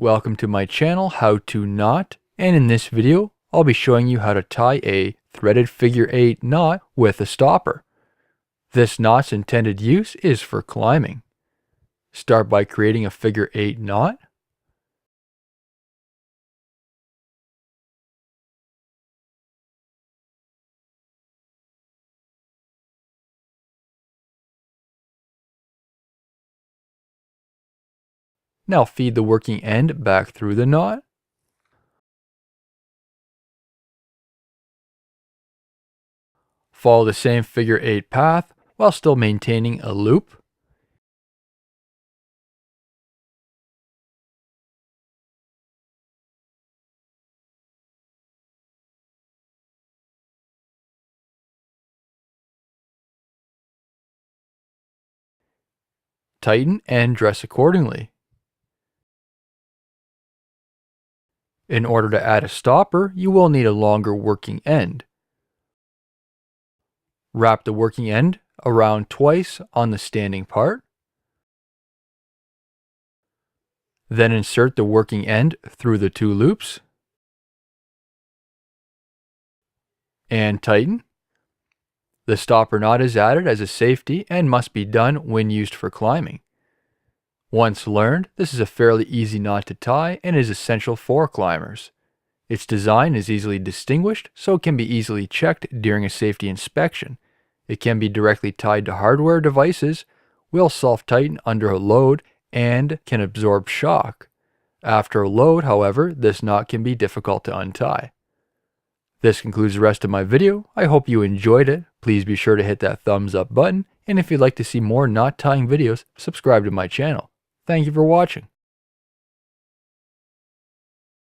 Welcome to my channel, How to Knot, and in this video, I'll be showing you how to tie a threaded figure 8 knot with a stopper. This knot's intended use is for climbing. Start by creating a figure 8 knot. Now feed the working end back through the knot. Follow the same figure 8 path while still maintaining a loop. Tighten and dress accordingly. In order to add a stopper, you will need a longer working end. Wrap the working end around twice on the standing part. Then insert the working end through the two loops. And tighten. The stopper knot is added as a safety and must be done when used for climbing. Once learned, this is a fairly easy knot to tie and is essential for climbers. Its design is easily distinguished, so it can be easily checked during a safety inspection. It can be directly tied to hardware devices, will self-tighten under a load, and can absorb shock. After a load, however, this knot can be difficult to untie. This concludes the rest of my video. I hope you enjoyed it. Please be sure to hit that thumbs up button, and if you'd like to see more knot tying videos, subscribe to my channel. Thank you for watching.